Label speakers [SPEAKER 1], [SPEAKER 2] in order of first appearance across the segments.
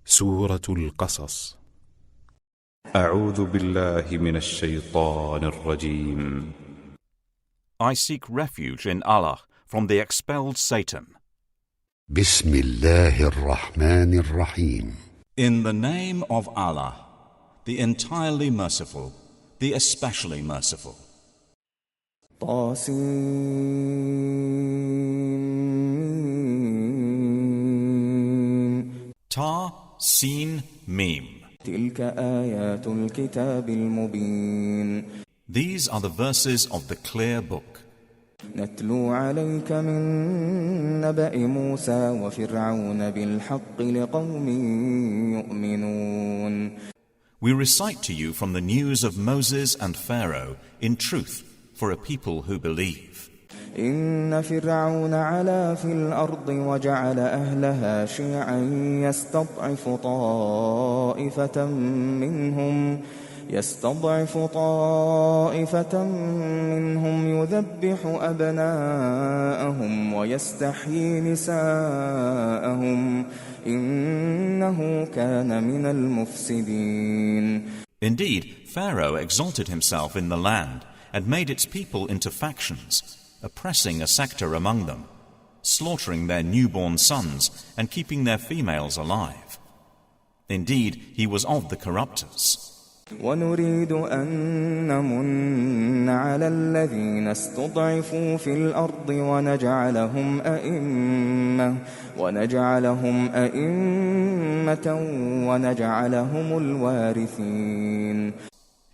[SPEAKER 1] سورة القصص.
[SPEAKER 2] أعوذ بالله من الشيطان الرجيم.
[SPEAKER 3] I seek refuge in Allah from the expelled Satan.
[SPEAKER 4] بسم الله الرحمن الرحيم.
[SPEAKER 5] In the name of Allah, the entirely merciful, the especially merciful.
[SPEAKER 3] Ta, Sin, Mim.
[SPEAKER 6] تلك آيات الكتاب المبين.
[SPEAKER 3] These are the verses of the clear book.
[SPEAKER 6] نتلو عليك من نبأ موسى وفرعون بالحق لقوم يؤمنون.
[SPEAKER 3] We recite to you from the news of Moses and Pharaoh in truth for a people who believe.
[SPEAKER 6] إن فرعون علا في الأرض وجعل أهلها شيعا يستضعف طائفة منهم يذبح أبناءهم ويستحيي نساءهم إنه كان من المفسدين.
[SPEAKER 3] Indeed, Pharaoh exalted himself in the land and made its people into factions, oppressing a sector among them, slaughtering their newborn sons and keeping their females alive. Indeed, he was of the corruptors.
[SPEAKER 6] ونريد أن نمن على الذين استضعفوا في الأرض ونجعلهم أئمة ونجعلهم الوارثين.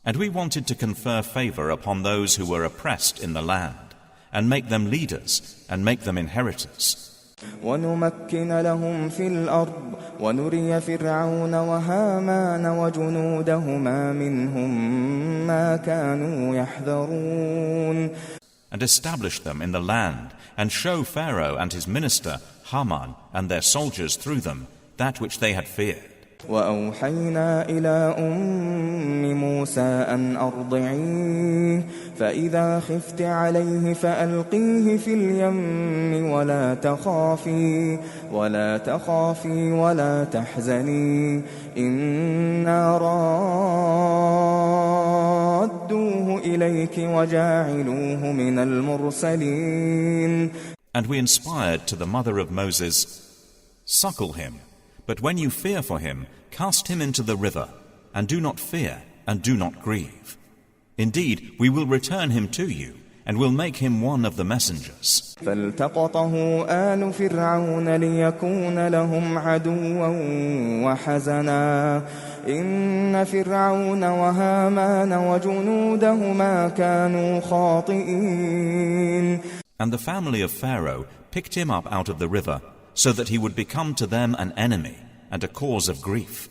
[SPEAKER 3] And we wanted to confer favor upon those who were oppressed in the land, and make them leaders, and make them inheritors.
[SPEAKER 6] ونمكن لهم في الأرض ونري فرعون وهامان وجنودهما منهم ما كانوا يحذرون.
[SPEAKER 3] And establish them in the land, and show Pharaoh and his minister, Haman, and their soldiers through them, that which they had feared.
[SPEAKER 6] وأوحينا إلى أم موسى أن أرضعيه فإذا خفت عليه فألقيه في اليم ولا تخافي ولا تحزني إنا رادوه إليك وجاعلوه من المرسلين.
[SPEAKER 3] And we inspired to the mother of Moses, suckle him. But when you fear for him, cast him into the river, and do not fear, and do not grieve. Indeed, we will return him to you, and will make him one of the messengers.
[SPEAKER 6] فالتقطه آل فرعون ليكون لهم عدوا وحزنا إن فرعون وهامان وجنودهما كانوا خاطئين.
[SPEAKER 3] And the family of Pharaoh picked him up out of the river, so that he would become to them an enemy and a cause of grief.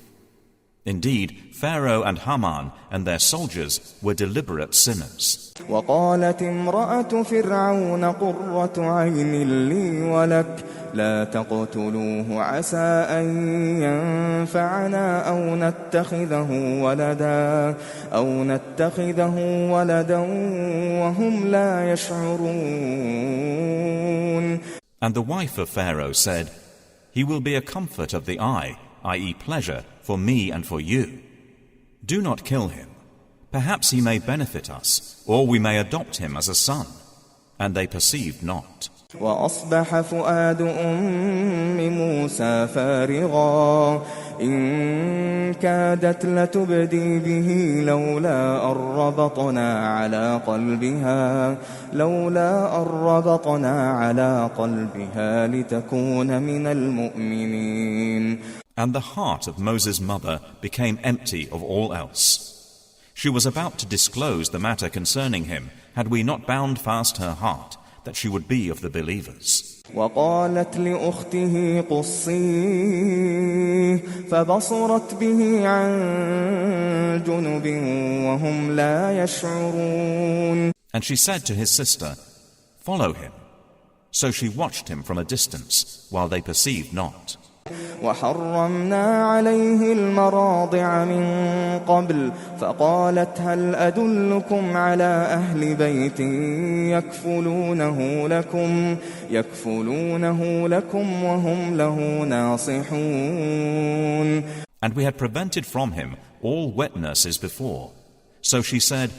[SPEAKER 3] Indeed, Pharaoh and Haman and their soldiers were deliberate sinners.
[SPEAKER 6] وقالت امرأة فرعون قرة عين لي ولك لا تقتلوه عسى أن ينفعنا أو نتخذه ولدا وهم لا يشعرون.
[SPEAKER 3] And the wife of Pharaoh said, he will be a comfort of the eye, i.e. pleasure, for me and for you. Do not kill him. Perhaps he may benefit us, or we may adopt him as a son. And they perceived not.
[SPEAKER 6] وأصبح فؤاد أم موسى فارغا إن كادت لتبدي به لولا أن ربطنا على قلبها لتكون من المؤمنين.
[SPEAKER 3] And the heart of Moses' mother became empty of all else. She was about to disclose the matter concerning him, had we not bound fast her heart, that she would be of the believers.
[SPEAKER 6] وقالت لأخته قصيه فبصرت به عن جنب وهم لا يشعرون.
[SPEAKER 3] And she said to his sister, follow him. So she watched him from a distance while they perceived not.
[SPEAKER 6] وحرمنا عليه المراضع من قبل فقالت هل أدلكم على أهل بيت يكفلونه لكم وهم له ناصحون.
[SPEAKER 3] And we had prevented from him all wet nurses before. So she said,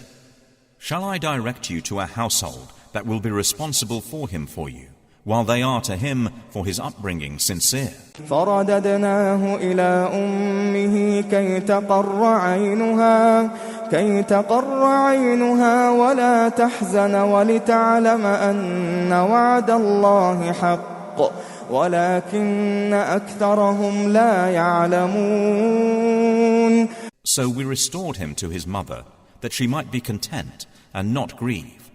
[SPEAKER 3] "Shall I direct you to a household that will be responsible for him for you, while they are to him for his upbringing sincere?"
[SPEAKER 6] فرددناه إلى أمه كي تقر عينها ولا تحزن ولتعلم أن وعد الله حق ولكن أكثرهم لا يعلمون.
[SPEAKER 3] So we restored him to his mother, that she might be content and not grieve,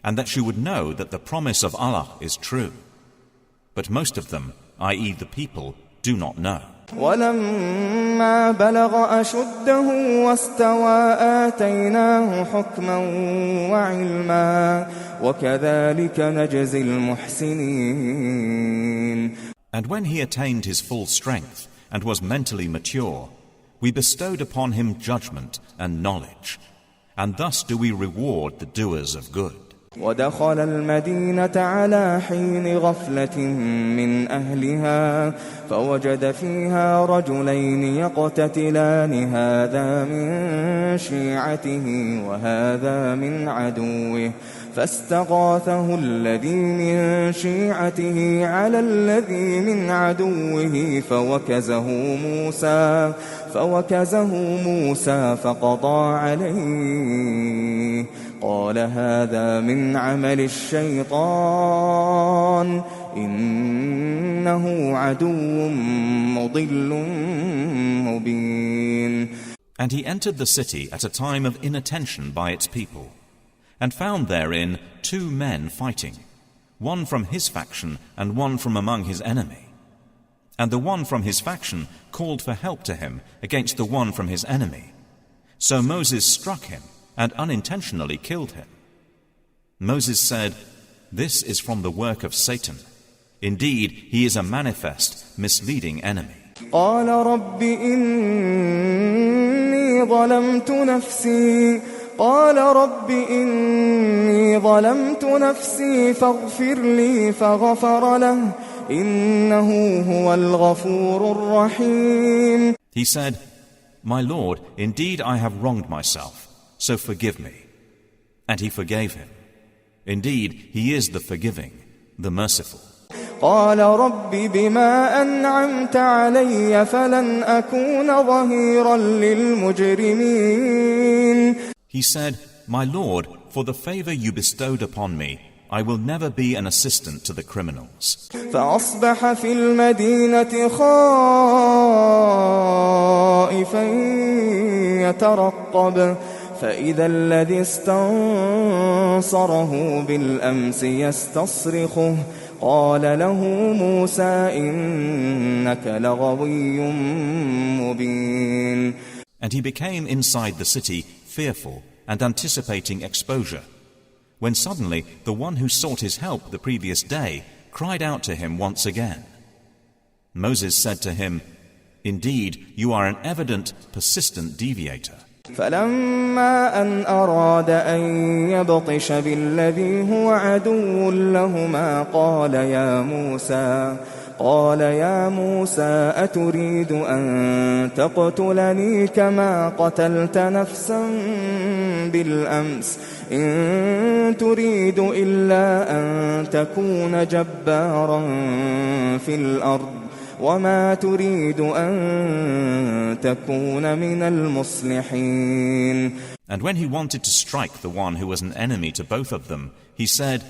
[SPEAKER 3] and that she would know that the promise of Allah is true. But most of them, i.e. the people, do not know.
[SPEAKER 6] ولما بلغ أشده واستوى آتيناه حكما وعلما وكذلك نجزي المحسنين.
[SPEAKER 3] And when he attained his full strength and was mentally mature, we bestowed upon him judgment and knowledge, and thus do we reward the doers of good.
[SPEAKER 6] ودخل المدينة على حين غفلة من أهلها فوجد فيها رجلين يقتتلان هذا من شيعته وهذا من عدوه فاستغاثه الذي من شيعته على الذي من عدوه فوكزه موسى فقضى عليه قال هذا من عمل الشيطان إنه عدو مضل مبين.
[SPEAKER 3] And he entered the city at a time of inattention by its people, and found therein 2 men fighting, one from his faction and one from among his enemy. And the one from his faction called for help to him against the one from his enemy. So Moses struck him and unintentionally killed him. Moses said, "This is from the work of Satan. Indeed, he is a manifest, misleading enemy."
[SPEAKER 6] قال رب إني ظلمت نفسي فاغفر لي فغفر له إنه هو الغفور الرحيم.
[SPEAKER 3] He said, "My Lord, indeed I have wronged myself, so forgive me." And he forgave him. Indeed, he is the forgiving, the merciful.
[SPEAKER 6] قال رب بما أنعمت علي فلن أكون ظهيرا للمجرمين.
[SPEAKER 3] He said, "My Lord, for the favor you bestowed upon me, I will never be an assistant to the criminals."
[SPEAKER 6] فأصبح في المدينة خائفا يترقب فإذا الذي استنصره بالأمس يستصرخه قال له موسى إنك لغوي مبين.
[SPEAKER 3] And he became inside the city fearful and anticipating exposure, when suddenly the one who sought his help the previous day cried out to him once again. Moses said to him, "Indeed, you are an evident, persistent deviator."
[SPEAKER 6] فلما أن أراد أن يبطش بالذي هو عدو لهما قال يا موسى أتريد أن تقتلني كما قتلت نفسا بالأمس إن تريد إلا أن تكون جبارا في الأرض وما تريد أن تكون من المصلحين.
[SPEAKER 3] And when he wanted to strike the one who was an enemy to both of them, he said,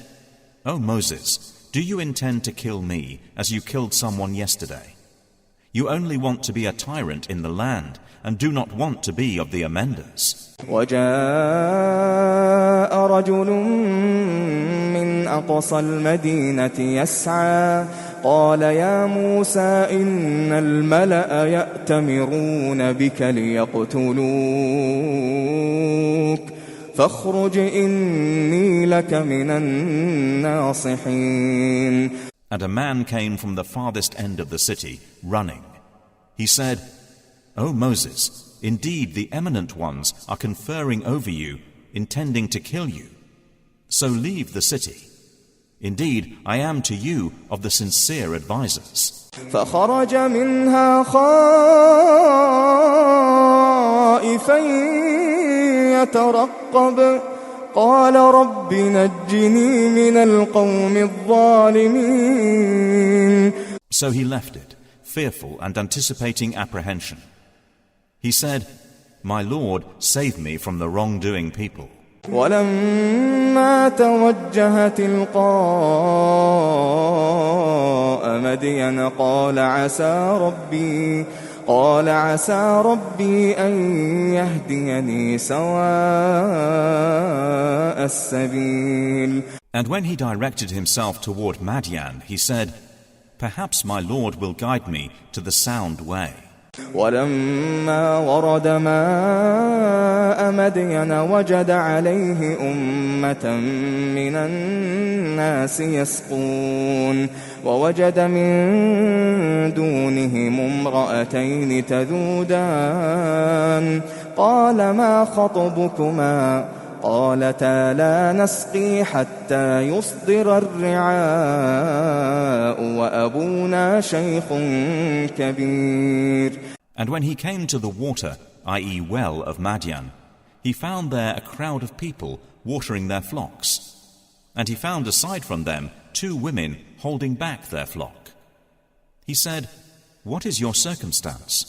[SPEAKER 3] "O Moses, do you intend to kill me as you killed someone yesterday? You only want to be a tyrant in the land and do not want to be of the amenders."
[SPEAKER 6] وجاء رجل من أقصى المدينة يسعى قال يا موسى إن الملأ يأتمرون بك ليقتلوك فاخرج إني لك من الناصحين.
[SPEAKER 3] And a man came from the farthest end of the city, running. He said, "O Moses, indeed the eminent ones are conferring over you, intending to kill you. So leave the city. Indeed, I am to you of the sincere advisers."
[SPEAKER 6] فخرج منها خائفا يترقب قال رب نجني من القوم الظالمين.
[SPEAKER 3] So he left it, fearful and anticipating apprehension. He said, "My Lord, save me from the wrongdoing people."
[SPEAKER 6] ولما توجه تلقاء مدين قال عسى ربي أن يهديني سواء السبيل.
[SPEAKER 3] And when he directed himself toward Madian, he said, "Perhaps my Lord will guide me to the sound way."
[SPEAKER 6] ولما ورد ماء مدين وجد عليه أمة من الناس يسقون ووجد من دونهم امرأتين تذودان قال ما خطبكما قالتا لا نسقي حتى يصدر الرعاء وأبونا شيخ كبير.
[SPEAKER 3] And when he came to the water, i.e. well of Madian, he found there a crowd of people watering their flocks. And he found aside from them 2 women holding back their flock. He said, "What is your circumstance?"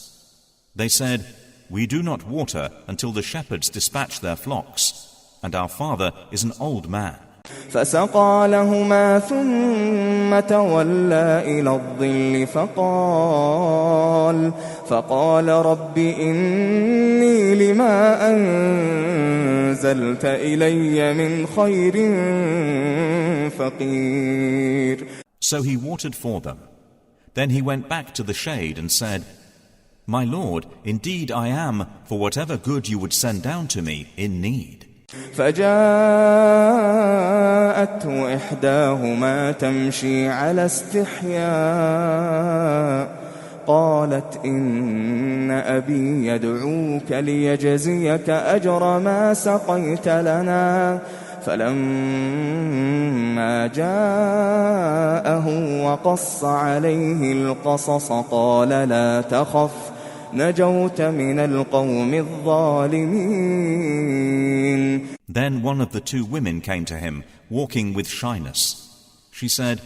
[SPEAKER 3] They said, "We do not water until the shepherds dispatch their flocks, and our father is an old man."
[SPEAKER 6] فسقى لهما ثم تولى إلى الظل فقال رب إني لما أنزلت إلي من خير فقير.
[SPEAKER 3] So he watered for them. Then he went back to the shade and said, "My Lord, indeed I am, for whatever good you would send down to me, in need."
[SPEAKER 6] فجاءته إحداهما تمشي على استحياء قالت إن أبي يدعوك ليجزيك أجر ما سقيت لنا. فلما جاءه وقص عليه القصص قال لا تخف نجوت من القوم الظالمين.
[SPEAKER 3] Then one of the 2 women came to him, walking with shyness. She said,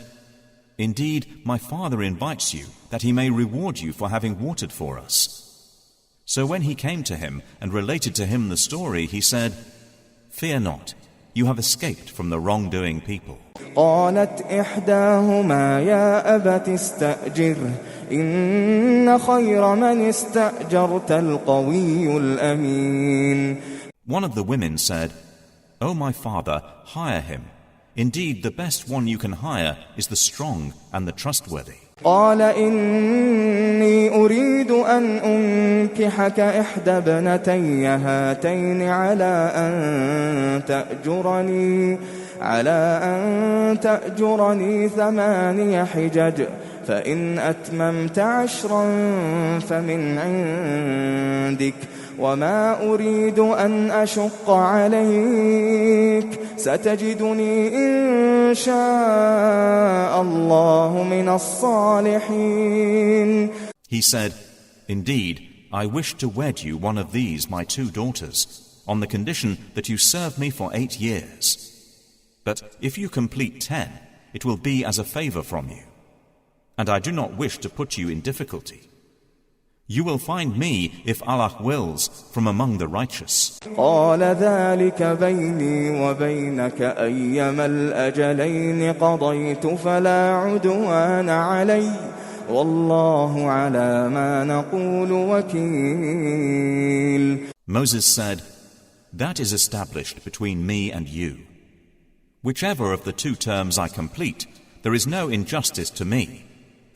[SPEAKER 3] "Indeed, my father invites you, that he may reward you for having watered for us." So when he came to him and related to him the story, he said, "Fear not, you have escaped from the wrongdoing people."
[SPEAKER 6] قالت إحداهما يا أبت استأجره إن خير من استأجرت القوي الأمين.
[SPEAKER 3] One of the women said, "O my father, hire him. Indeed, the best one you can hire is the strong and the trustworthy."
[SPEAKER 6] قال إني أريد أن أنكحك إحدى ابنتي هاتين على أن تأجرني 8 حجج فإن أتممت 10 فمن عندك وما أريد أن أشق عليك ستجدني إن شاء الله من الصالحين.
[SPEAKER 3] He said, "Indeed, I wish to wed you one of these, my 2 daughters, on the condition that you serve me for 8 years. But if you complete 10, it will be as a favor from you. And I do not wish to put you in difficulty. You will find me, if Allah wills, from among the righteous."
[SPEAKER 6] قال ذلك بيني وبينك أيما الأجلين قضيت فلا عدوان علي والله على ما نقول وكيل.
[SPEAKER 3] Moses said, "That is established between me and you. Whichever of the 2 terms I complete, there is no injustice to me,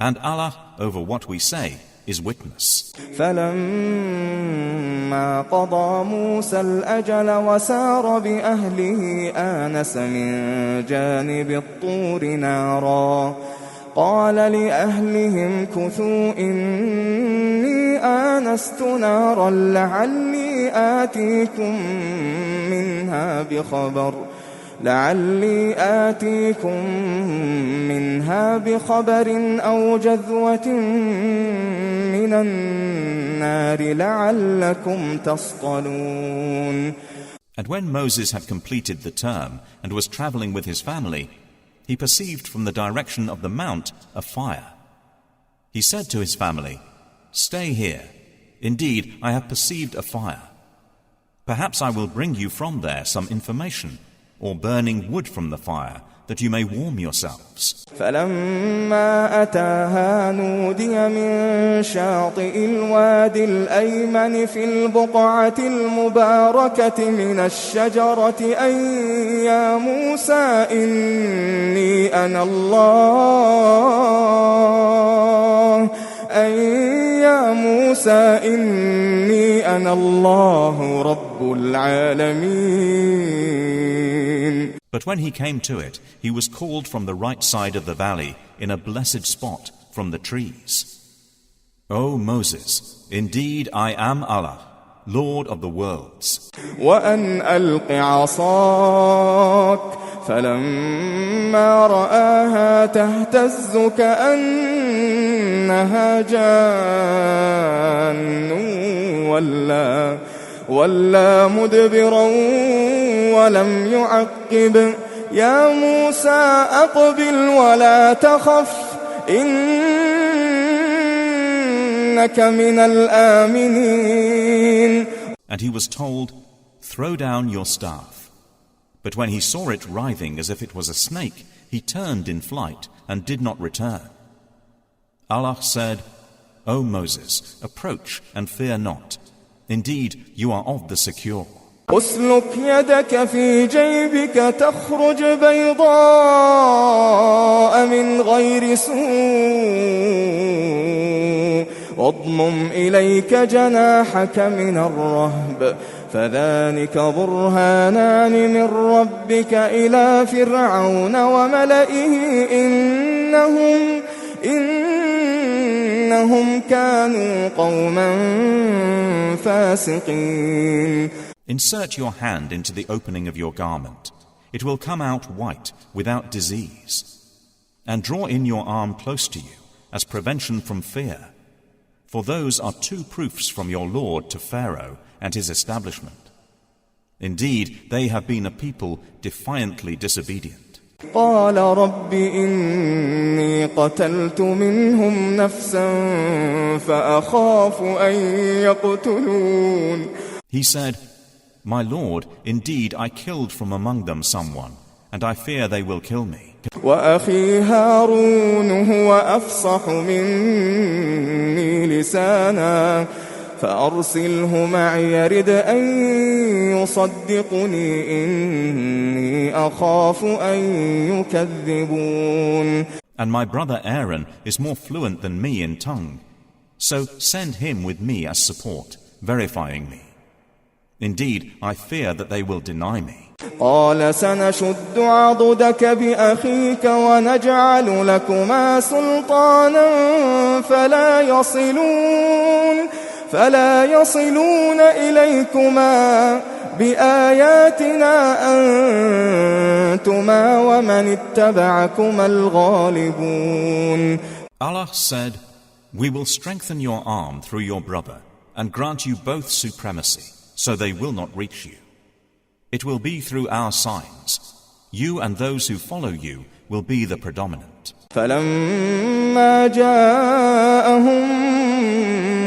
[SPEAKER 3] and Allah, over what we say, is witness."
[SPEAKER 6] فلما قضى موسى الأجل وسار بأهله آنس من جانب الطور نارا قال لأهلهم كثوا إني آنست نارا لعلي آتيكم منها بخبر أو جذوة من النار لعلكم تصطلون.
[SPEAKER 3] And when Moses had completed the term and was traveling with his family, he perceived from the direction of the mount a fire. He said to his family, "Stay here. Indeed, I have perceived a fire. Perhaps I will bring you from there some information, or burning wood from the fire, that you may warm yourselves."
[SPEAKER 6] فلما أتاها نودي من شاطئ الوادي الأيمن في البقعة المباركة من الشجرة أن يا موسى إني أنا الله رب العالمين.
[SPEAKER 3] But when he came to it, he was called from the right side of the valley in a blessed spot from the trees. "O Moses, indeed I am Allah, Lord of the worlds."
[SPEAKER 6] وأن ألق عصاك فلما رآها تهتز كأنها جان ولا مدبرا ولم يعقب. يا موسى أقبل ولا تخف إنك من الآمنين.
[SPEAKER 3] And he was told, "Throw down your staff." But when he saw it writhing as if it was a snake, he turned in flight and did not return. Allah said, "O Moses, approach and fear not. Indeed, you are of the secure."
[SPEAKER 6] أسلك يدك في جيبك تخرج بيضاء من غير سوء واضمم إليك جناحك من الرهب فذلك برهانان من ربك إلى فرعون وملئه إنهم كانوا قوما فاسقين.
[SPEAKER 3] Insert your hand into the opening of your garment. It will come out white, without disease. And draw in your arm close to you, as prevention from fear. For those are two proofs from your Lord to Pharaoh and his establishment. Indeed, they have been a people defiantly disobedient.
[SPEAKER 6] قال رب إني قتلت منهم نفسا فأخاف أن يقتلون.
[SPEAKER 3] He said, "My Lord, indeed I killed from among them someone, and I fear they will kill me."
[SPEAKER 6] وأخي هارون هو أفصح مني لسانا فأرسله معي يرد أن يصدقني إني أخاف أن يكذبون.
[SPEAKER 3] And my brother Aaron is more fluent than me in tongue, so send him with me as support, verifying me. Indeed, I fear that they will deny me.
[SPEAKER 6] قال سنشد عضدك بأخيك ونجعل لكما سلطانا فلا يصلون إليكما بآياتنا أنتما ومن اتبعكما الغالبون.
[SPEAKER 3] Allah said, "We will strengthen your arm through your brother and grant you both supremacy, so they will not reach you. It will be through our signs. You and those who follow you will be the predominant."
[SPEAKER 6] فلما جاءهم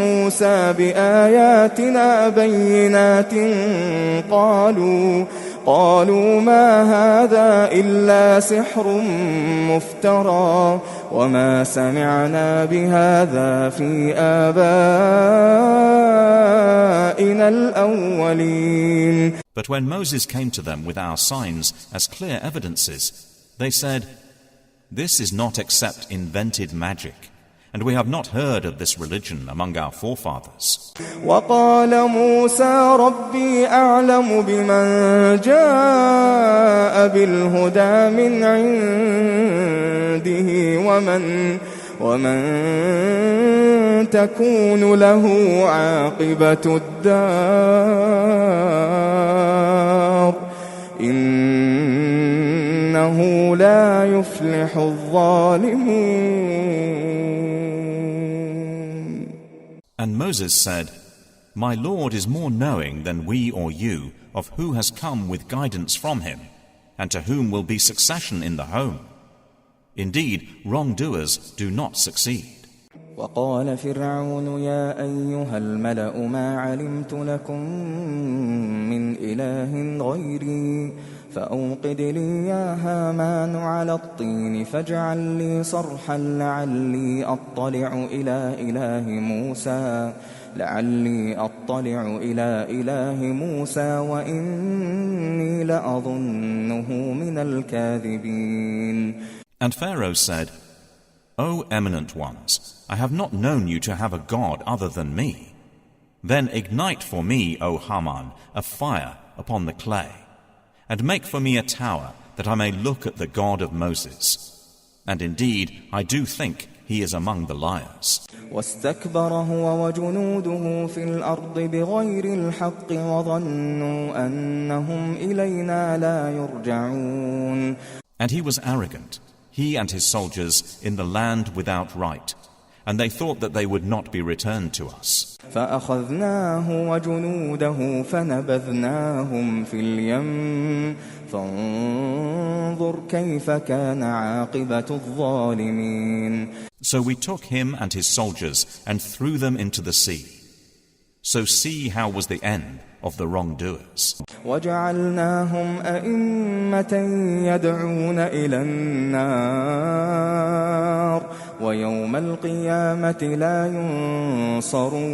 [SPEAKER 6] موسى بآياتنا بينات قالوا ما هذا إلا سحر مفترى وما سمعنا بهذا في آبائنا الأولين.
[SPEAKER 3] But when Moses came to them with our signs as clear evidences, they said, "This is not except invented magic, and we have not heard of this religion among our forefathers.
[SPEAKER 6] وقال موسى ربي أعلم بمن جاء بالهدى من عنده ومن تكون له عاقبة الدار إنه لا يفلح الظالمون.
[SPEAKER 3] And Moses said, My Lord is more knowing than we or you of who has come with guidance from him, and to whom will be succession in the home. Indeed, wrongdoers do not succeed.
[SPEAKER 6] وقال فرعون يا أيها الملأ ما علمت لكم من إله غيري فأوقد لي يا هامان على الطين فاجعل لي صرحا لعلي أطلع إلى إله موسى وإني لأظنه من الكاذبين.
[SPEAKER 3] And Pharaoh said, O eminent ones, I have not known you to have a god other than me. Then ignite for me, O Haman, a fire upon the clay, and make for me a tower that I may look at the God of Moses. And indeed, I do think he is among the liars.
[SPEAKER 6] واستكبر هو وجنوده في الأرض بغير الحق وظنوا أنهم إلينا لا يرجعون.
[SPEAKER 3] And he was arrogant, he and his soldiers, in the land without right, and they thought that they would not be returned to us.
[SPEAKER 6] فأخذناه وجنوده فنبذناهم في اليم فانظر كيف كان عاقبة الظالمين.
[SPEAKER 3] So we took him and his soldiers and threw them into the sea. So see how was the end of the wrongdoers.
[SPEAKER 6] وجعلناهم أئمة يدعون إلى النار ويوم القيامة لا ينصرون.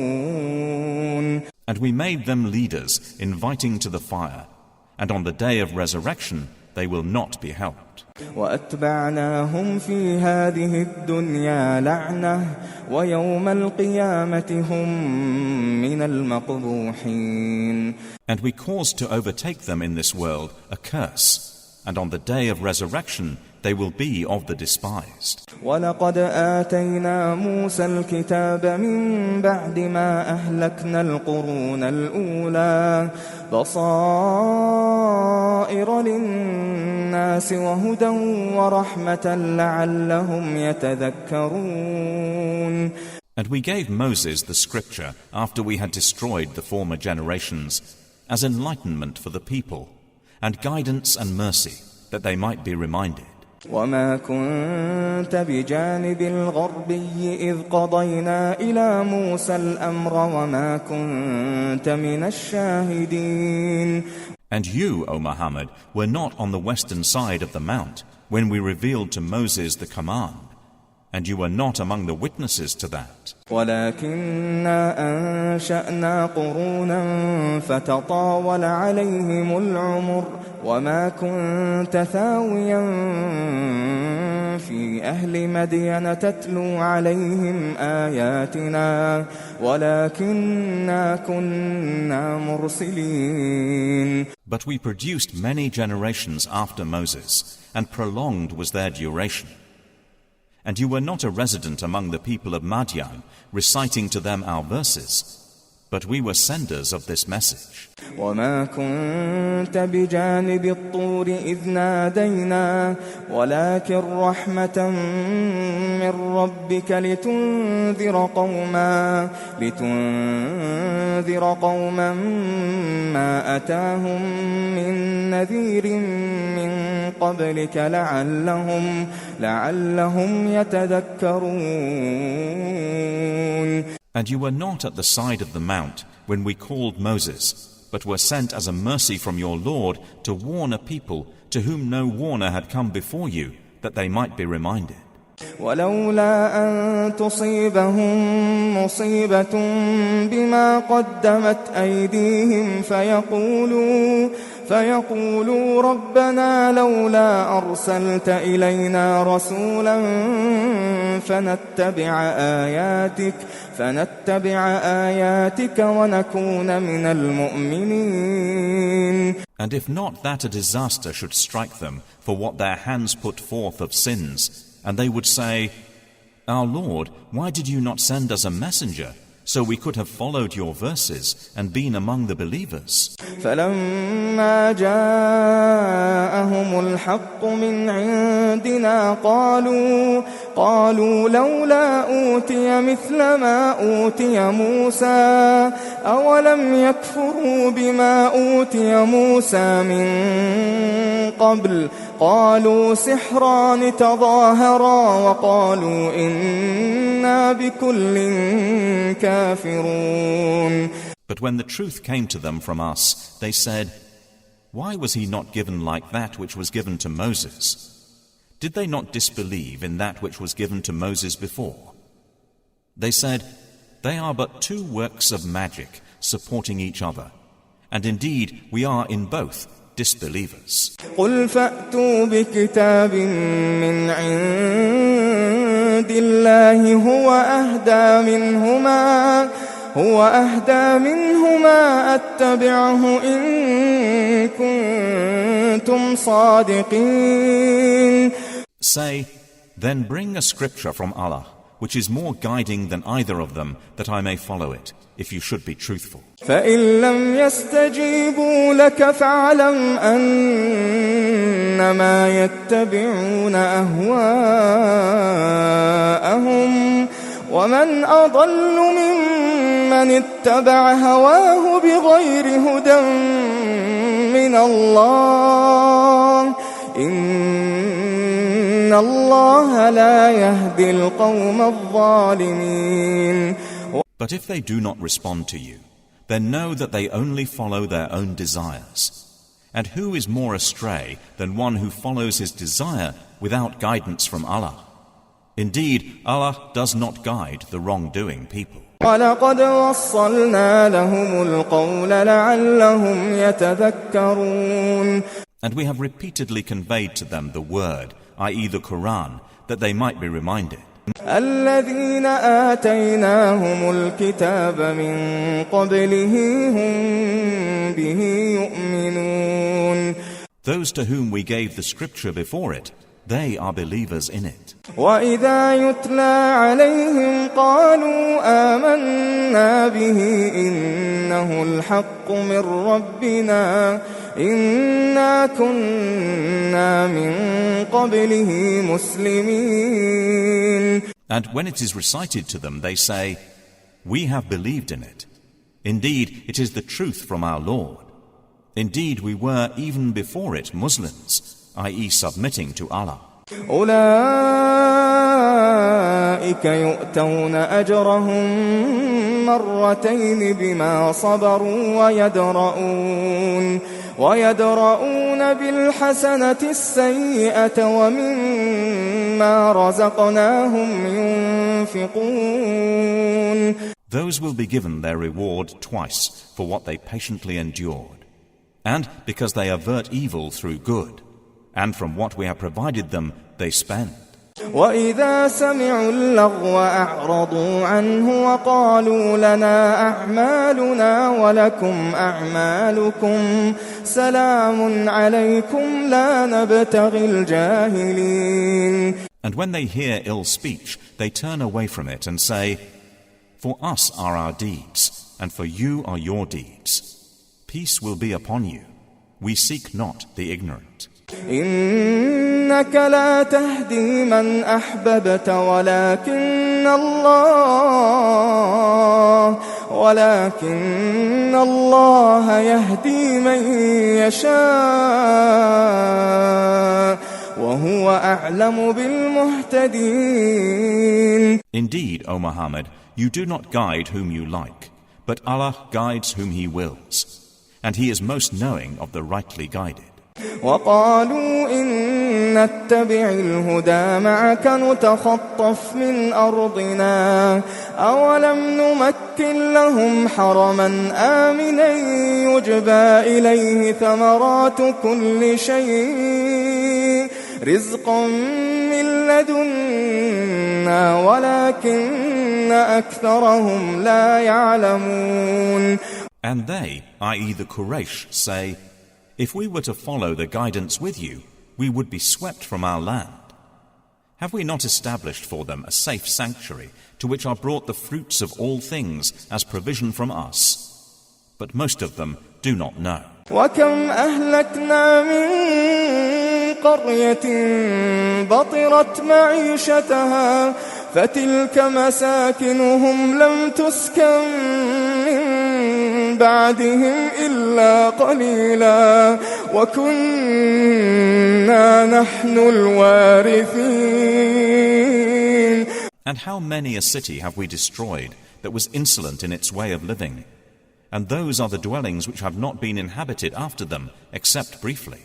[SPEAKER 3] And we made them leaders, inviting to the fire, and on the day of resurrection they will not be helped.
[SPEAKER 6] وأتبعناهم في هذه الدنيا لعنة ويوم القيامة هم من المقبوحين.
[SPEAKER 3] And we caused to overtake them in this world a curse, and on the day of resurrection they will be of the despised.
[SPEAKER 6] ولقد آتينا موسى الكتاب من بعد ما أهلكنا القرون الأولى بصائر للناس وهدى ورحمة لعلهم يتذكرون.
[SPEAKER 3] And we gave Moses the scripture after we had destroyed the former generations as enlightenment for the people, and guidance and mercy that they might be reminded.
[SPEAKER 6] وما كنت بجانب الغربي إذ قضينا إلى موسى الأمر وما كنت من الشاهدين.
[SPEAKER 3] And you, O Muhammad, were not on the western side of the mount when we revealed to Moses the command, and you were not among the witnesses to that.
[SPEAKER 6] ولكننا أنشأنا قرونا فتطاول عليهم العمر وما كنت ثاويا في أهل مدين تتلو عليهم آياتنا ولكننا كنا مرسلين.
[SPEAKER 3] But we produced many generations after Moses, and prolonged was their duration. And you were not a resident among the people of Madian, reciting to them our verses, but we were senders of this message.
[SPEAKER 6] وما كنت بجانب الطور إذ نادينا ولكن رحمة من ربك لتنذر قوما ما أتاهم من نذير من قبلك لعلهم يتذكرون.
[SPEAKER 3] And you were not at the side of the mount when we called Moses, but were sent as a mercy from your Lord to warn a people to whom no warner had come before you, that they might be reminded.
[SPEAKER 6] ولولا أن تصيبهم مصيبة بما قدمت أيديهم فيقولوا ربنا لولا أرسلت إلينا رسولا فنتبع آياتك ونكون من المؤمنين.
[SPEAKER 3] And if not that a disaster should strike them for what their hands put forth of sins, and they would say, Our Lord, why did you not send us a messenger, so we could have followed your verses and been among the believers?
[SPEAKER 6] فلما جاءهم الحق من عندنا قالوا لولا أوتي مثل ما أوتي موسى أولم يكفروا بما أوتي موسى من قبل قالوا سحران تظاهرا وقالوا إنا بكل كافرون.
[SPEAKER 3] But when the truth came to them from us, they said, Why was he not given like that which was given to Moses? Did they not disbelieve in that which was given to Moses before? They said, They are but two works of magic supporting each other, and indeed we are in both disbelievers.
[SPEAKER 6] قل فأتوا بكتاب من عند الله هو أهدى منهما أتبعه إن كنتم صادقين.
[SPEAKER 3] Say, then bring a scripture from Allah, which is more guiding than either of them, that I may follow it, if you should be truthful.
[SPEAKER 6] فإن لم يستجيبوا لك فاعلم أنما يتبعون أهواءهم ومن أضل ممن اتبع هواه بغير هدى من الله إن الله لا يهدي القوم الظالمين.
[SPEAKER 3] But if they do not respond to you, then know that they only follow their own desires. And who is more astray than one who follows his desire without guidance from Allah? Indeed, Allah does not guide the wrongdoing people.
[SPEAKER 6] وَلَقَدْ وَصَّلْنَا لَهُمُ الْقَوْلَ لَعَلَّهُمْ يَتَذَكَّرُونَ.
[SPEAKER 3] And we have repeatedly conveyed to them the word, i.e. the Qur'an, that they might be reminded.
[SPEAKER 6] الذين آتيناهم الكتاب من قبله هم به يؤمنون.
[SPEAKER 3] Those to whom we gave the scripture before it, they are believers in it.
[SPEAKER 6] وإذا يتلى عليهم قالوا آمنا به إنه الحق من ربنا إنا كنا من قبله مسلمين.
[SPEAKER 3] And when it is recited to them, they say, We have believed in it. Indeed, it is the truth from our Lord. Indeed, we were even before it Muslims, i.e. submitting to Allah.
[SPEAKER 6] أولئك يؤتون أجرهم مرتين بما صبروا ويدرؤون بالحسنة السيئة ومما رزقناهم ينفقون.
[SPEAKER 3] Those will be given their reward twice for what they patiently endured, and because they avert evil through good, and from what we have provided them they spend.
[SPEAKER 6] وَإِذَا سَمِعُوا اللَّغْوَ أَعْرَضُوا عَنْهُ وَقَالُوا لَنَا أَعْمَالُنَا وَلَكُمْ أَعْمَالُكُمْ سَلَامٌ عَلَيْكُمْ لَا نَبْتَغِي الْجَاهِلِينَ.
[SPEAKER 3] And when they hear ill speech, they turn away from it and say, For us are our deeds, and for you are your deeds. Peace will be upon you. We seek not the ignorant.
[SPEAKER 6] إنك لا تهدي من أحببت ولكن الله يهدي من يشاء وهو أعلم بالمهتدين.
[SPEAKER 3] Indeed, O Muhammad, you do not guide whom you like, but Allah guides whom He wills, and He is most knowing of the rightly guided.
[SPEAKER 6] وقالوا إن نتبع الهدى معك نتخطف من أرضنا أولم نمكن لهم حرما آمنا يجبى إليه ثمرات كل شيء رزقا من لدنا ولكن أكثرهم لا يعلمون.
[SPEAKER 3] And they, i.e. the Quraysh, say, if we were to follow the guidance with you, we would be swept from our land. Have we not established for them a safe sanctuary to which are brought the fruits of all things as provision from us? But most of them do not know.
[SPEAKER 6] وكم أهلكنا من قرية بطرت معيشتها فتلك مساكنهم لم تسكن من بعدهم إلا قليلا وكنا نحن الوارثين.
[SPEAKER 3] And how many a city have we destroyed that was insolent in its way of living? And those are the dwellings which have not been inhabited after them, except briefly.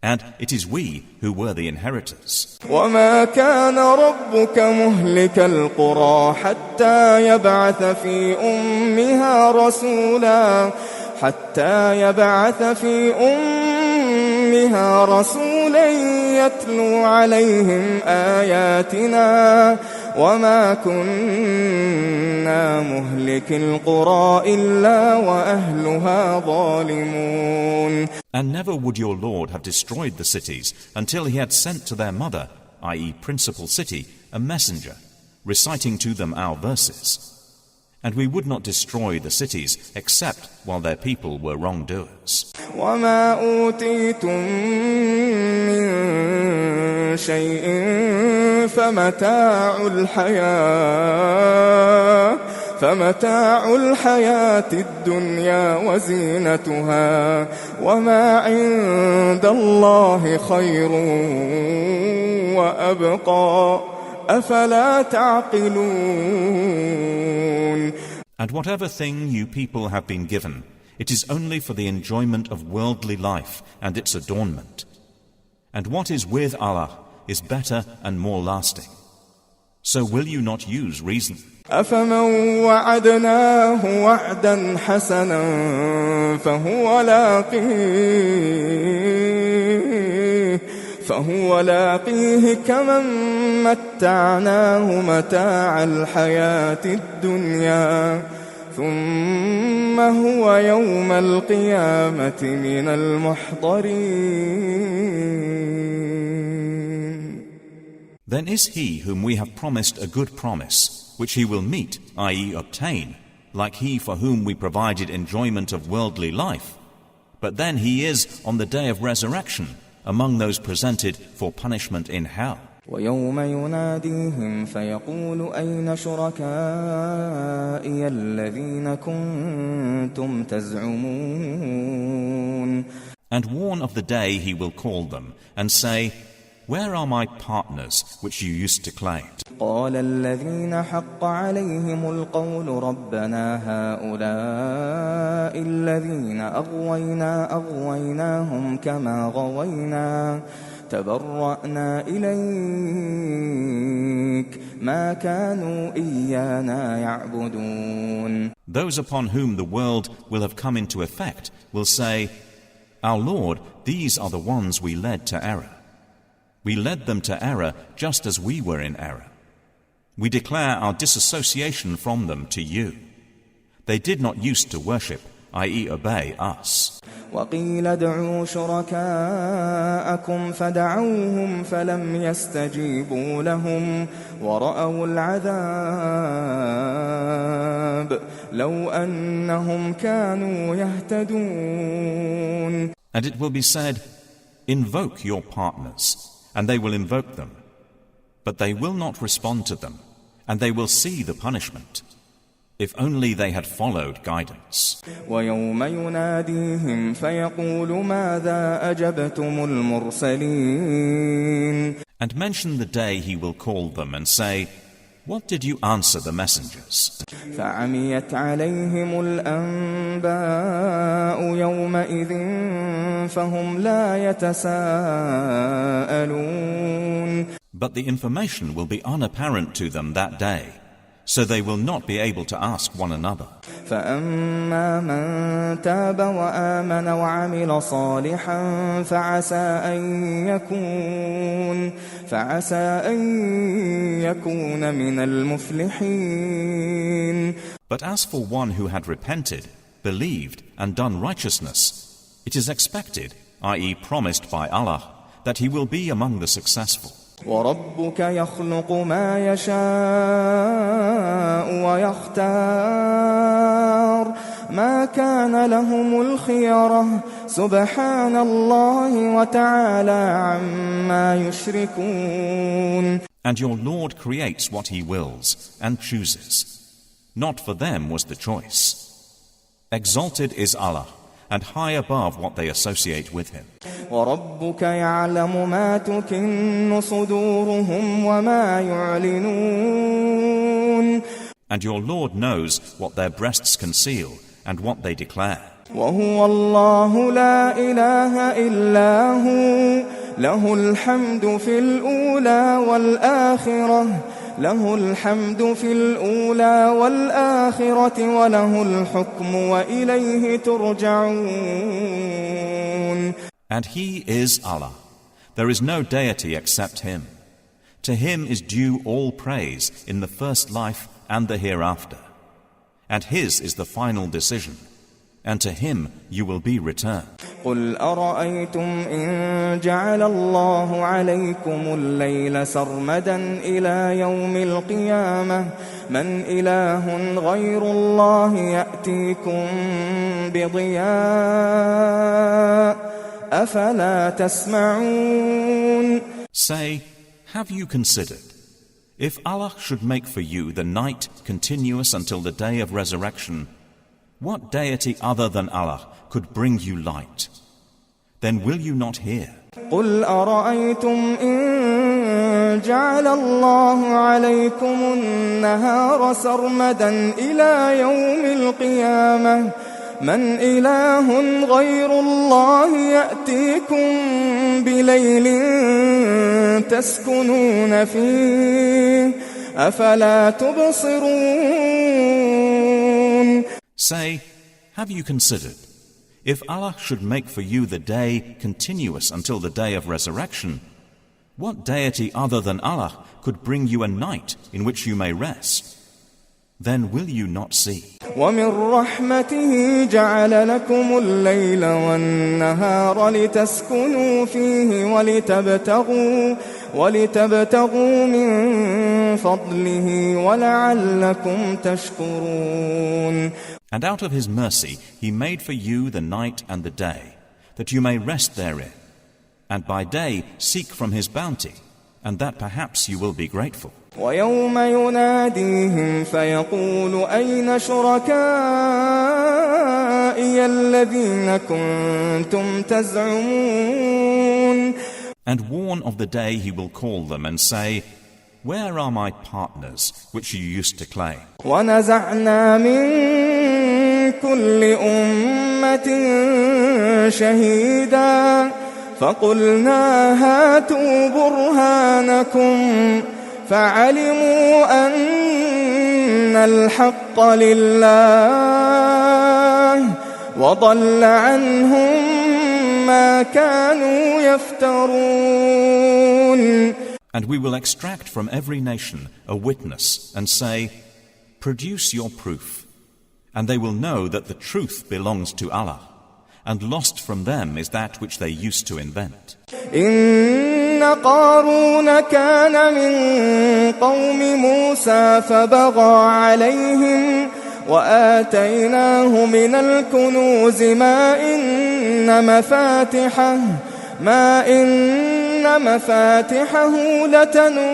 [SPEAKER 3] And it is we who were the inheritors.
[SPEAKER 6] وما كان ربك مهلك القرى حتى يبعث في أمها رسولا يتلو عليهم آياتنا وما كنا مهلك القرى إلا وأهلها ظالمون.
[SPEAKER 3] And never would your Lord have destroyed the cities until he had sent to their mother, i.e. principal city, a messenger, reciting to them our verses. And we would not destroy the cities except while their people were wrongdoers.
[SPEAKER 6] وما أوتيتم من شيء فمتاع الحياة الدنيا وزينتها وما عند الله خير وأبقى أفلا تعقلون.
[SPEAKER 3] And whatever thing you people have been given, it is only for the enjoyment of worldly life and its adornment. And what is with Allah is better and more lasting. So will you not use reason?
[SPEAKER 6] أفمن وعدناه وعدا حسنا فهو لاقيه كمن متعناه متاع الحياة الدنيا ثم هو يوم القيامة من المحضرين.
[SPEAKER 3] Then is he whom we have promised a good promise, which he will meet, i.e. obtain, like he for whom we provided enjoyment of worldly life. But then he is, on the day of resurrection, among those presented for punishment in hell.
[SPEAKER 6] ويوم يناديهم فيقول أين شركائي الذين كنتم تزعمون.
[SPEAKER 3] And warn of the day he will call them, and say, where are my partners which you used to claim?
[SPEAKER 6] قال الذين حق عليهم القول ربنا هؤلاء الذين أغويناهم كما غوينا تبرأنا إليك ما كانوا إيانا يعبدون.
[SPEAKER 3] Those upon whom the world will have come into effect will say, our Lord, these are the ones we led to error. We led them to error just as we were in error. We declare our disassociation from them to you. They did not used to worship, i.e. obey us.
[SPEAKER 6] وقيل ادعوا شركاءكم فدعوهم فلم يستجيبوا لهم ورأوا العذاب لو أنهم كانوا يهتدون.
[SPEAKER 3] And it will be said, invoke your partners, and they will invoke them. But they will not respond to them, and they will see the punishment. If only they had followed guidance.
[SPEAKER 6] ويوم يناديهم فيقول ماذا أجبتم المرسلين.
[SPEAKER 3] And mention the day he will call them and say, What did you answer the messengers?
[SPEAKER 6] فعميت عليهم الأنباء يومئذ فهم لا يتساءلون.
[SPEAKER 3] But the information will be unapparent to them that day, so they will not be able to ask one another.
[SPEAKER 6] فأما من تاب وآمن وعمل صالحا فعسى أن يكون من المفلحين.
[SPEAKER 3] But as for one who had repented, believed, and done righteousness, it is expected, i.e. promised by Allah, that he will be among the successful.
[SPEAKER 6] وربك يخلق ما يشاء ويختار ما كان لهم الخيرة سبحان الله وتعالى عما يشركون.
[SPEAKER 3] And your Lord creates what he wills and chooses. Not for them was the choice. Exalted is Allah, and high above what they associate with him.
[SPEAKER 6] وَرَبُّكَ يَعْلَمُ مَا تُكِنُّ صُدُورُهُمْ وَمَا يُعْلِنُونَ.
[SPEAKER 3] And your Lord knows what their breasts conceal and what they declare.
[SPEAKER 6] وَهُوَ اللَّهُ لَا إِلَهَ إِلَّا هُوَ لَهُ الْحَمْدُ فِي الْأُولَى وَالْآخِرَةِ له الحمد في الأولى والآخرة وله الحكم وإليه ترجعون.
[SPEAKER 3] And he is Allah. There is no deity except him. To him is due all praise in the first life and the hereafter. And his is the final decision. And to him you will be returned.
[SPEAKER 6] قل أرأيتم إن جعل الله عليكم الليل سرمدا إلى يوم القيامة من إله غير الله يأتيكم بضياء أفلا تسمعون.
[SPEAKER 3] Say, have you considered, if Allah should make for you the night continuous until the day of resurrection, what deity other than Allah could bring you light? Then will you not hear?
[SPEAKER 6] قل أرأيتم إن جعل الله عليكم النهار سرمدا إلى يوم القيامة من إله غير الله يأتيكم بليل تسكنون فيه أفلا تبصرون.
[SPEAKER 3] Say, have you considered, if Allah should make for you the day continuous until the day of resurrection, what deity other than Allah could bring you a night in which you may rest? Then will you not see?
[SPEAKER 6] وَمِن رَّحْمَتِهِ جَعَلَ لَكُمُ اللَّيْلَ وَالنَّهَارَ لِتَسْكُنُوا فِيهِ ولتبتغوا من فضله ولعلكم تشكرون.
[SPEAKER 3] And out of his mercy he made for you the night and the day, that you may rest therein, and by day seek from his bounty, and that perhaps you will be grateful.
[SPEAKER 6] وَيَوْمَ يُنَادِيهِمْ فَيَقُولُ أَيْنَ شُرَكَائِيَ الَّذِينَ كُنتُمْ تَزْعُمُونَ.
[SPEAKER 3] And warn of the day he will call them and say, where are my partners which you used to claim?
[SPEAKER 6] وَنَزَعْنَا مِن كُلِّ أُمَّةٍ شَهِيدًا فَقُلْنَا هَاتُوا بُرْهَانَكُمْ فَعَلِمُوا أَنَّ الْحَقَّ لِلَّهِ وَضَلَّ عَنْهُمْ مَا كَانُوا يَفْتَرُونَ.
[SPEAKER 3] And we will extract from every nation a witness and say, produce your proof, and they will know that the truth belongs to Allah, and lost from them is that which they used to invent.
[SPEAKER 6] إن قارون كان من قوم موسى فبغى عليهم وآتيناه من الكنوز ما إن مفاتحه لتنوء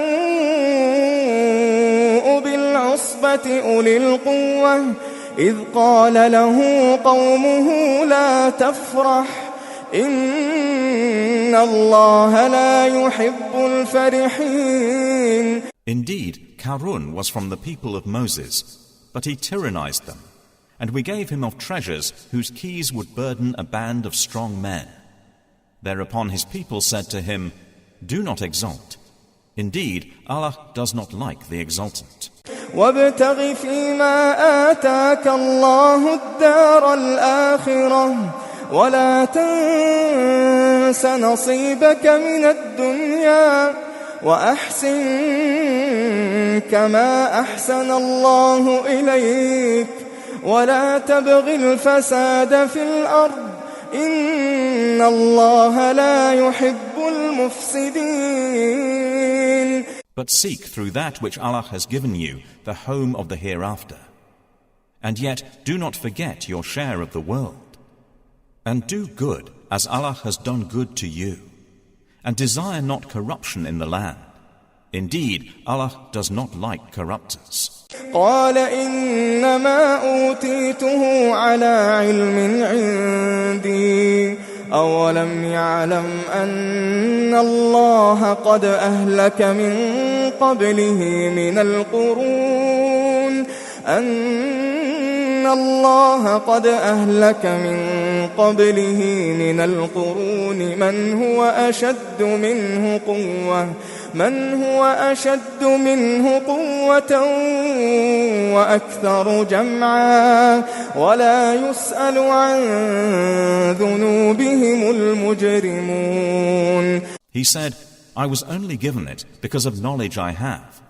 [SPEAKER 6] بالعصبة أولي القوة إذ قال له قومه لا تفرح إن الله لا يحب الفرحين.
[SPEAKER 3] Indeed, Karun was from the people of Moses, but he tyrannized them, and we gave him of treasures whose keys would burden a band of strong men. Thereupon his people said to him, "Do not exalt. Indeed, Allah does not like the exultant."
[SPEAKER 6] وابتغ فيما آتاك الله الدار الآخرة ولا تنس نصيبك من الدنيا وأحسن كما أحسن الله إليك ولا تبغ الفساد في الأرض إن الله لا يحب المفسدين.
[SPEAKER 3] But seek through that which Allah has given you the home of the hereafter. And yet do not forget your share of the world. And do good as Allah has done good to you. And desire not corruption in the land. Indeed, Allah does not like corruptors.
[SPEAKER 6] قال إنما أوتيته على علم عندي أولم يعلم أن الله قد أهلك من قبله من القرون من هو أشد منه قوة وأكثر جمعا ولا يسأل عن ذنوبهم المجرمون.
[SPEAKER 3] He said, I was only given it because of knowledge I have.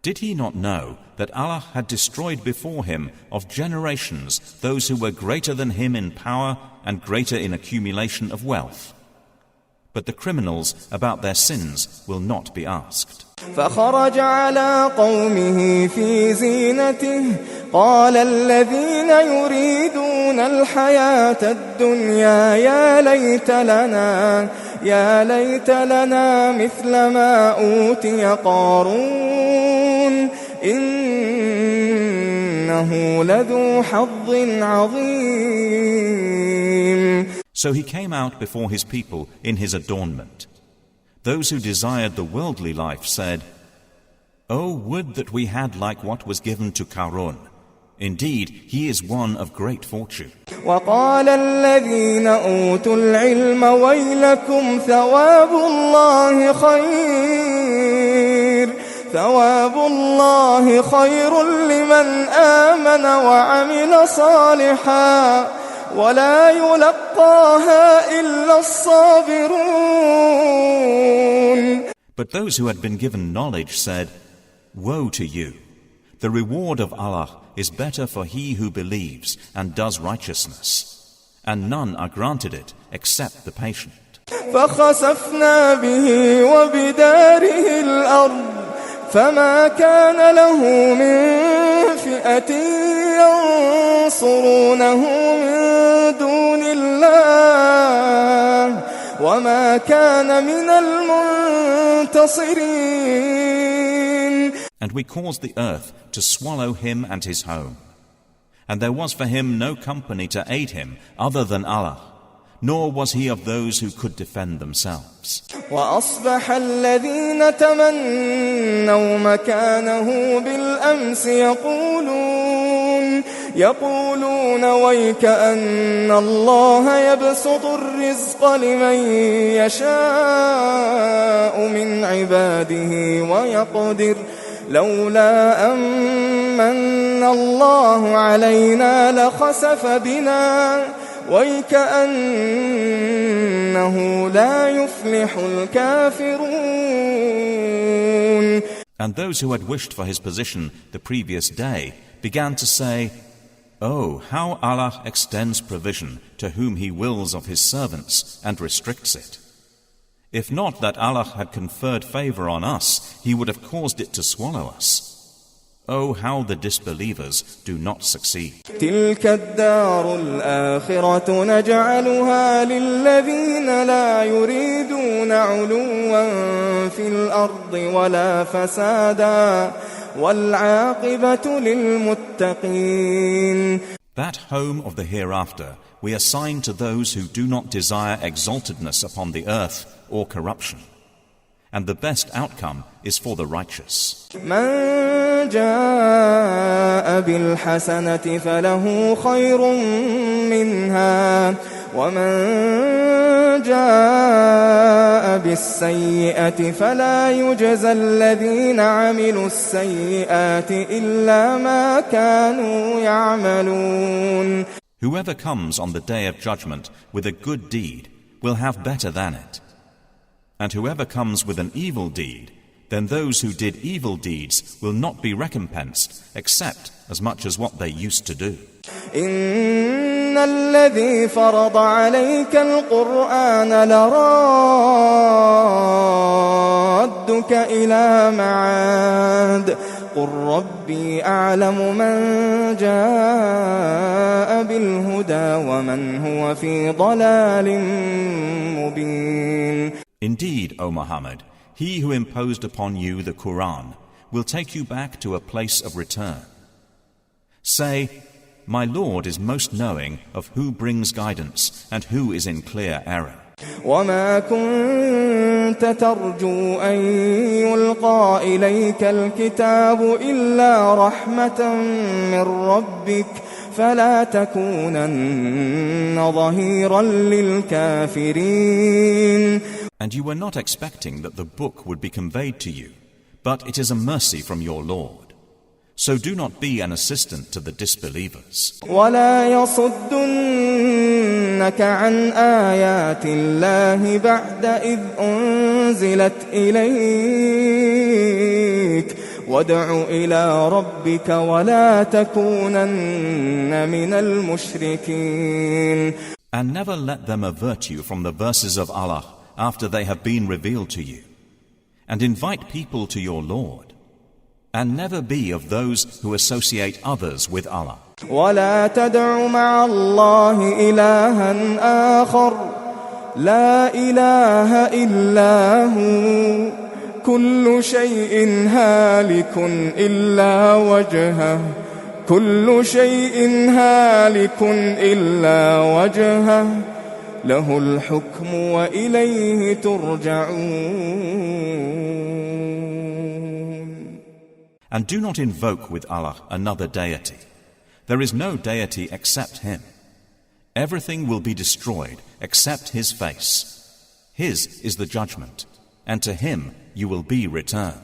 [SPEAKER 3] Did he not know that Allah had destroyed before him of generations those who were greater than him in power and greater in accumulation of wealth? But the criminals about their sins will not be asked.
[SPEAKER 6] فخرج على قومه في زينته قال الذين يريدون الحياة الدنيا يا ليت لنا مثل ما أوتي قارون إنه لذو حظ عظيم.
[SPEAKER 3] So he came out before his people in his adornment. Those who desired the worldly life said, "Oh, would that we had like what was given to Karun. Indeed, he is one of great fortune."
[SPEAKER 6] وقال الذين أوتوا العلم ويلكم ثواب الله خير لمن آمن وعمل صالحا ولا يلقاها إلا الصابرون.
[SPEAKER 3] But those who had been given knowledge said, "Woe to you! The reward of Allah is better for he who believes and does righteousness, and none are granted it except the patient."
[SPEAKER 6] فخسفنا به وبداره الأرض فما كان له من فئة ينصرونه من دون الله وما كان من المنتصرين.
[SPEAKER 3] And we caused the earth to swallow him and his home. And there was for him no company to aid him other than Allah, nor was he of those who could defend themselves.
[SPEAKER 6] وأصبح الذين تمنوا مكانه بالأمس يقولون ويك أن الله يبسط الرزق لمن يشاء من عباده ويقدر لولا أمن الله علينا لخسف بنا ويكأنه لا يفلح الكافرون.
[SPEAKER 3] And those who had wished for his position the previous day began to say, "Oh, how Allah extends provision to whom He wills of His servants and restricts it. If not that Allah had conferred favor on us, He would have caused it to swallow us. Oh, how the disbelievers do not succeed."
[SPEAKER 6] تلك الدار الآخرة نجعلها للذين لا يريدون علوا في الأرض ولا فسادا والعاقبة للمتقين.
[SPEAKER 3] That home of the hereafter we assign to those who do not desire exaltedness upon the earth or corruption. and the best outcome is for the righteous.
[SPEAKER 6] من جاء بالحسنة فله خير منها ومن جاء بالسيئة فلا يجزى الذين عملوا السيئات إلا ما كانوا يعملون.
[SPEAKER 3] Whoever comes on the day of judgment with a good deed will have better than it. And whoever comes with an evil deed, then those who did evil deeds will not be recompensed except as much as what they used to do.
[SPEAKER 6] إن الذي فرض عليك القرآن لرادك إلى معاد قل ربي أعلم من جاء بالهدى ومن هو في ضلال مبين.
[SPEAKER 3] Indeed, O Muhammad, he who imposed upon you the Qur'an will take you back to a place of return. Say, my Lord is most knowing of who brings guidance and who is in clear error.
[SPEAKER 6] وما كنت ترجو أن يلقى إليك الكتاب إلا رحمة من ربك فلا تكونن ظهيرا للكافرين.
[SPEAKER 3] And you were not expecting that the book would be conveyed to you, but it is a mercy from your Lord. So do not be an assistant to the disbelievers.
[SPEAKER 6] ولا يصدنك عن آيات الله بعد إذ أنزلت إليك وادع إلى ربك ولا تكونن من المشركين.
[SPEAKER 3] And never let them avert you from the verses of Allah after they have been revealed to you. And invite people to your Lord. And never be of those who associate others with Allah.
[SPEAKER 6] ولا تدع مع الله إلها آخر لا إله إلا هو كل شيء هالك إلا وجهه كل شيء هالك إلا وجهه له الحكم وإليه ترجعون.
[SPEAKER 3] And do not invoke with Allah another deity. There is no deity except Him. Everything will be destroyed except His face. His is the judgment, and to Him you will be returned.